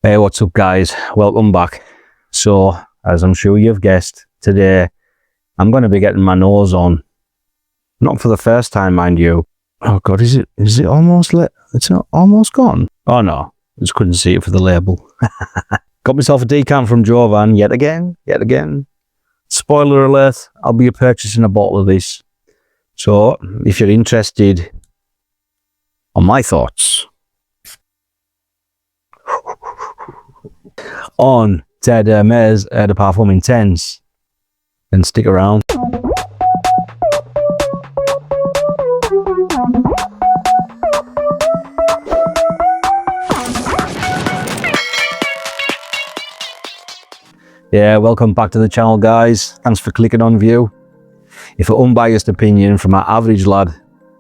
Hey, what's up guys? Welcome back. So, as I'm sure you've guessed, today I'm going to be getting my nose on. Not for the first time, mind you. Oh god, is it almost lit? It's not almost gone? Oh no, I just couldn't see it for the label. Got myself a decant from Jovan yet again. Spoiler alert, I'll be purchasing a bottle of this. So, if you're interested on my thoughts on Hermès Eau de Parfum Intense, then stick around. Yeah, welcome back to the channel guys. Thanks for clicking on view. If an unbiased opinion from our average lad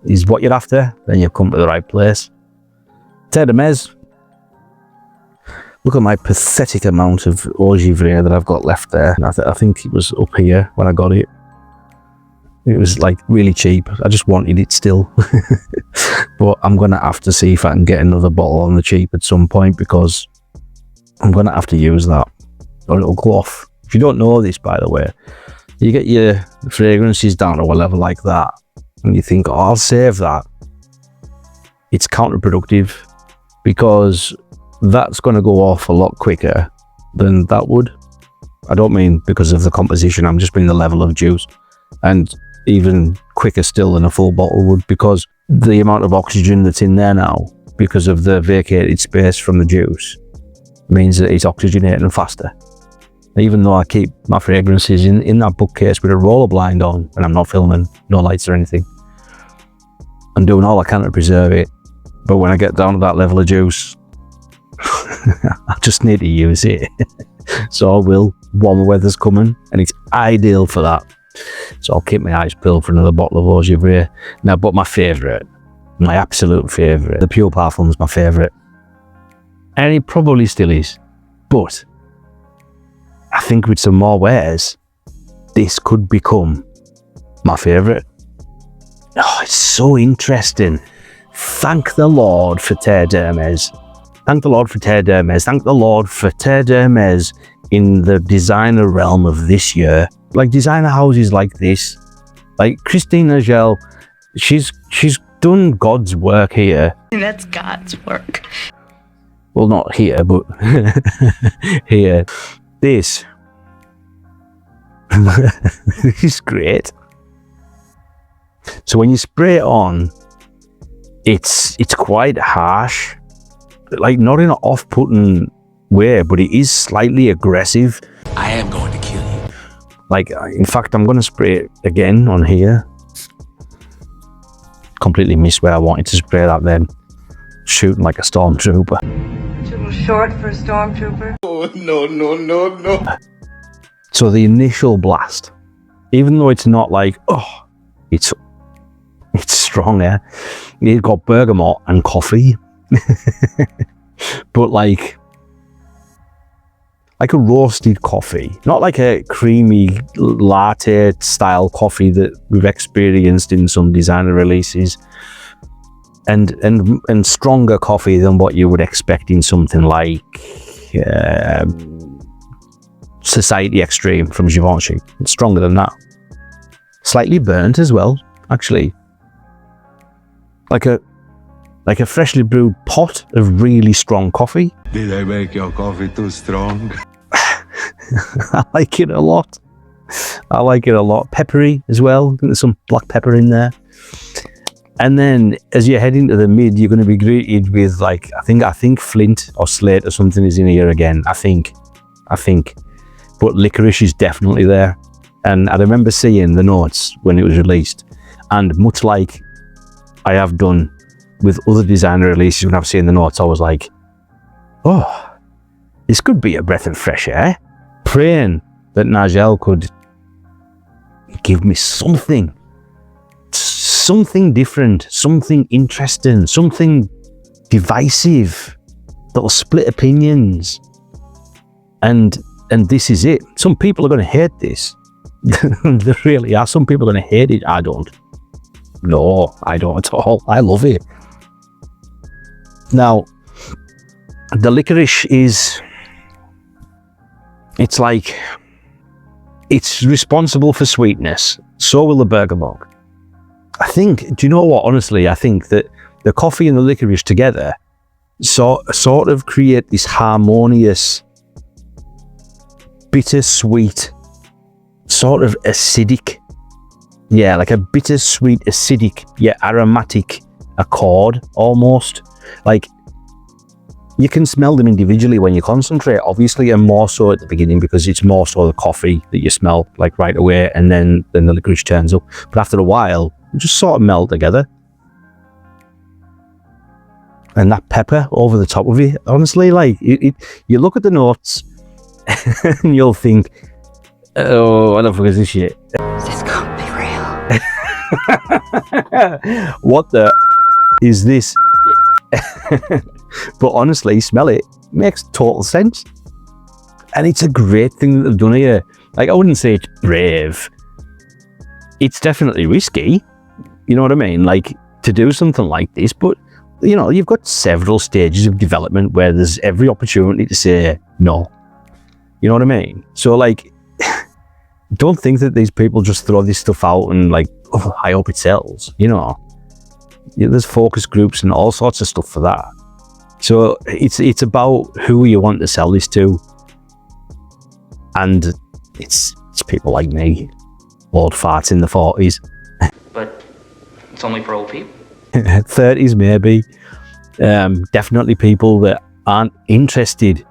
is what you're after, then you've come to the right place. Hermès. Look at my pathetic amount of Eau de Parfum that I've got left there. I think it was up here when I got it. It was like really cheap. I just wanted it still. But I'm going to have to see if I can get another bottle on the cheap at some point, because I'm going to have to use that or it'll go off. If you don't know this, by the way, you get your fragrances down to a level like that and you think, oh, I'll save that. It's counterproductive, because that's going to go off a lot quicker than that would. I don't mean because of the composition, I'm just meaning the level of juice, and even quicker still than a full bottle would, because the amount of oxygen that's in there now, because of the vacated space from the juice, means that it's oxygenating faster. Even though I keep my fragrances in that bookcase with a roller blind on and I'm not filming, no lights or anything, I'm doing all I can to preserve it. But when I get down to that level of juice, I just need to use it. So I will. Warmer weather's coming and it's ideal for that. So I'll keep my eyes peeled for another bottle of Eau de Parfum. Now, but my favourite, my absolute favourite, the Pure Parfum's my favourite. And it probably still is. But I think with some more wares, this could become my favourite. Oh, it's so interesting. Thank the Lord for Terre Hermes. Thank the Lord for Terre Hermes. Thank the Lord for Terre Hermes in the designer realm of this year. Like designer houses like this, like Christine Nagel, she's done God's work here. That's God's work. Well, not here, but here. This is great. So when you spray it on, it's quite harsh, like not in an off-putting way, but it is slightly aggressive. I am going to kill you. Like, in fact, I'm going to spray it again on here. Completely missed where I wanted to spray that then. Shooting like a stormtrooper. Too little short for a stormtrooper. Oh, no. So the initial blast, even though it's not like, oh, it's stronger. It's got bergamot and coffee. But like a roasted coffee, not like a creamy latte style coffee that we've experienced in some designer releases, and stronger coffee than what you would expect in something like Society Extreme from Givenchy. It's stronger than that. Slightly burnt as well, actually. Like a freshly brewed pot of really strong coffee. Did I make your coffee too strong? I like it a lot. Peppery as well. There's some black pepper in there. And then as you head into the mid, you're going to be greeted with like, I think Flint or Slate or something is in here again. I think. But licorice is definitely there. And I remember seeing the notes when it was released. And much like I have done with other designer releases, when I've seen the notes, I was like, oh, this could be a breath of fresh air. Praying that Nigel could give me something different, something interesting, something divisive, that'll split opinions. And this is it. Some people are going to hate this. There really are. Some people are going to hate it. I don't. No, I don't at all. I love it. Now, The licorice is, it's like, it's responsible for sweetness. So will the bergamot. I think, do you know what, honestly, I think that the coffee and the licorice together sort of create this harmonious, bittersweet, sort of acidic, yeah, like a bittersweet, acidic, yet aromatic accord almost. Like, you can smell them individually when you concentrate, obviously, and more so at the beginning because it's more so the coffee that you smell like right away, and then the licorice turns up. But after a while, it just sort of meld together. And that pepper over the top of it, honestly, like, you look at the notes and you'll think, oh, I don't forget this shit. This can't be real. What the is this? But honestly, smell it, makes total sense. And it's a great thing that they've done here. Like, I wouldn't say it's brave. It's definitely risky. You know what I mean? Like, to do something like this, but you know, you've got several stages of development where there's every opportunity to say no. You know what I mean? So, like, don't think that these people just throw this stuff out and like, oh, I hope it sells, you know. There's focus groups and all sorts of stuff for that. So it's about who you want to sell this to. And it's people like me, old farts in the 40s. But it's only for old people. 30s maybe. Definitely people that aren't interested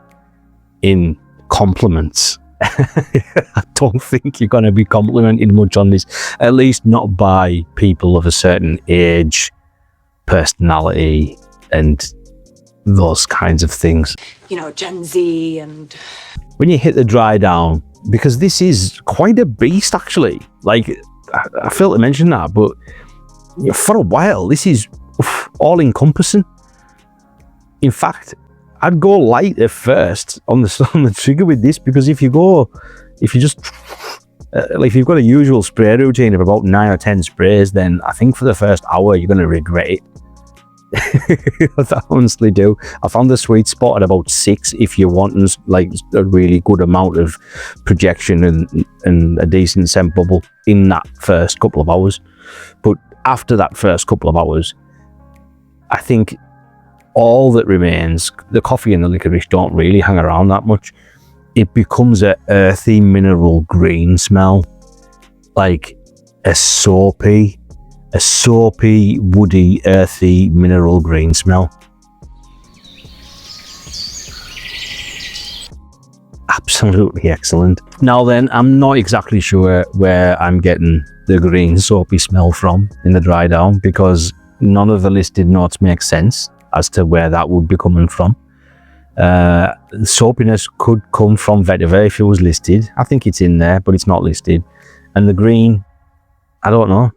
in compliments. I don't think you're going to be complimented much on this, at least not by people of a certain age, personality, and those kinds of things. You know, Gen Z and... When you hit the dry down, because this is quite a beast actually, like, I failed to mention that, but for a while this is all encompassing. In fact, I'd go light at first on the trigger with this, because if you've got a usual spray routine of about 9 or 10 sprays, then I think for the first hour you're going to regret it. I honestly do. I found the sweet spot at about 6 if you're wanting like a really good amount of projection and a decent scent bubble in that first couple of hours. But after that first couple of hours, I think all that remains, the coffee and the licorice don't really hang around that much. It becomes a earthy mineral green smell, like a soapy, woody, earthy mineral green smell. Absolutely excellent. Now then, I'm not exactly sure where I'm getting the green soapy smell from in the dry down, because none of the listed notes make sense as to where that would be coming from. The soapiness could come from vetiver if it was listed. I think it's in there, but it's not listed. And the green, I don't know.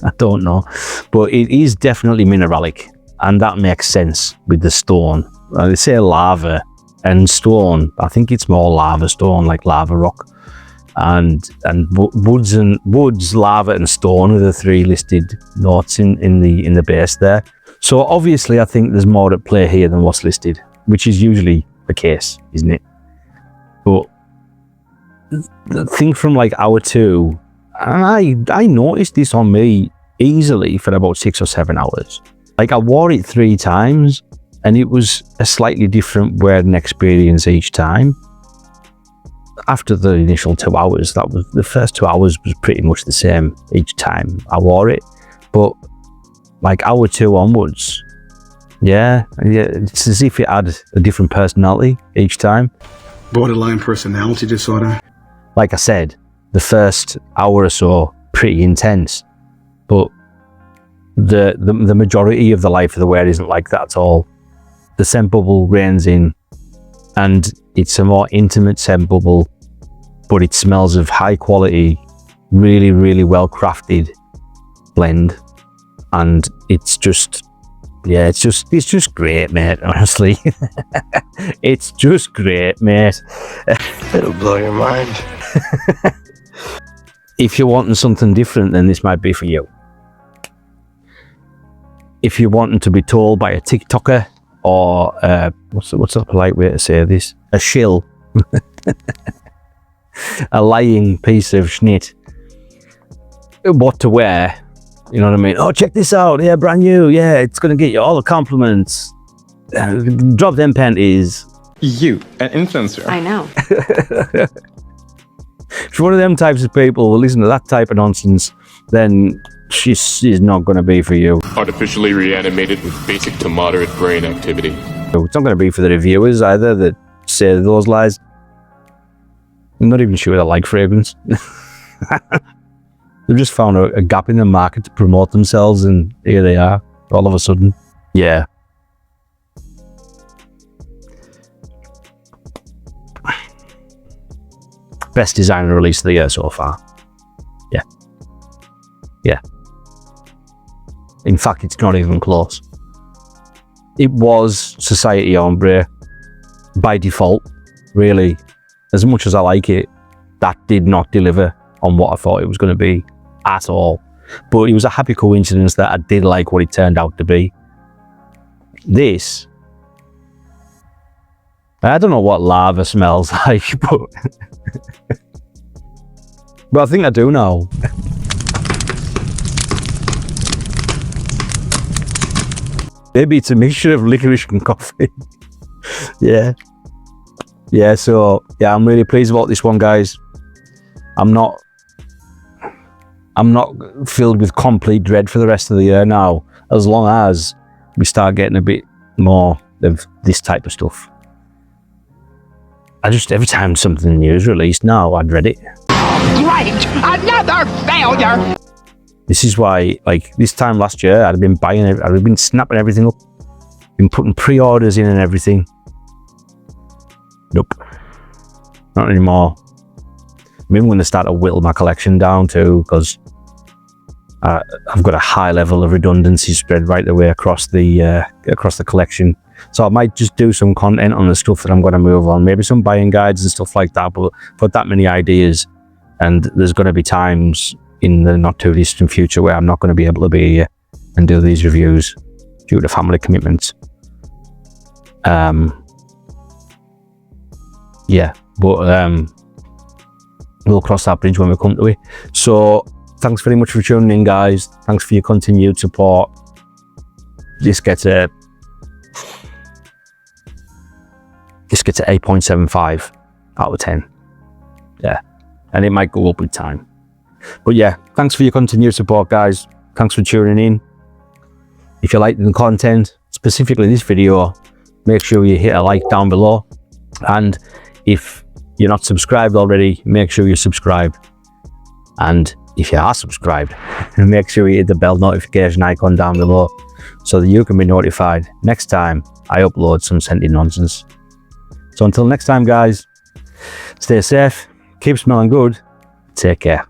I don't know, but it is definitely mineralic, and that makes sense with the stone. They say lava and stone. I think it's more lava stone, like lava rock, and woods, lava, and stone are the 3 listed notes in the base there. So obviously, I think there's more at play here than what's listed, which is usually the case, isn't it? But the thing from like hour 2. And I noticed this on me easily for about 6 or 7 hours. Like, I wore it 3 times and it was a slightly different wearing experience each time. After the initial 2 hours, that was the first 2 hours was pretty much the same each time I wore it. But like hour 2 onwards, yeah, it's as if it had a different personality each time. Borderline personality disorder. Like I said, the first hour or so, pretty intense, but the majority of the life of the wear isn't like that at all. The scent bubble reigns in, and it's a more intimate scent bubble, but it smells of high quality, really, really well crafted blend, and it's just, yeah, it's just great, mate. Honestly, it's just great, mate. It'll blow your mind. If you're wanting something different, then this might be for you. If you're wanting to be told by a TikToker or what's a polite way to say this? A shill, a lying piece of schnit. What to wear? You know what I mean? Oh, check this out! Yeah, brand new. Yeah, it's gonna get you all the compliments. Drop them panties. You, an influencer. I know. If you're one of them types of people who listen to that type of nonsense, then she's not going to be for you. Artificially reanimated with basic to moderate brain activity. It's not going to be for the reviewers either that say those lies. I'm not even sure they like fragrance. They've just found a gap in the market to promote themselves, and here they are, all of a sudden. Yeah. Best designer release of the year so far. Yeah. Yeah. In fact, it's not even close. It was Society Ombre by default, really. As much as I like it, that did not deliver on what I thought it was going to be at all. But it was a happy coincidence that I did like what it turned out to be. This, I don't know what lava smells like, but I think I do know. Maybe it's a mixture of licorice and coffee. Yeah. Yeah, so yeah, I'm really pleased about this one, guys. I'm not filled with complete dread for the rest of the year now, as long as we start getting a bit more of this type of stuff. Every time something new is released now, I dread it. Great! Another failure! This is why, like, this time last year, I'd been buying it, I'd been snapping everything up, been putting pre-orders in and everything. Nope. Not anymore. I'm even going to start to whittle my collection down too, because I've got a high level of redundancy spread right the way across the collection. So I might just do some content on the stuff that I'm going to move on, maybe some buying guides and stuff like that, but put that many ideas, and there's going to be times in the not too distant future where I'm not going to be able to be here and do these reviews due to family commitments. Yeah, but we'll cross that bridge when we come to it. So thanks very much for tuning in, guys. Thanks for your continued support. This gets a 8.75 out of 10. Yeah, and it might go up with time. But yeah, thanks for your continued support, guys. Thanks for tuning in. If you like the content, specifically this video, make sure you hit a like down below. And if you're not subscribed already, make sure you're subscribed. And if you are subscribed, make sure you hit the bell notification icon down below so that you can be notified next time I upload some scented nonsense. So until next time, guys, stay safe, keep smelling good, take care.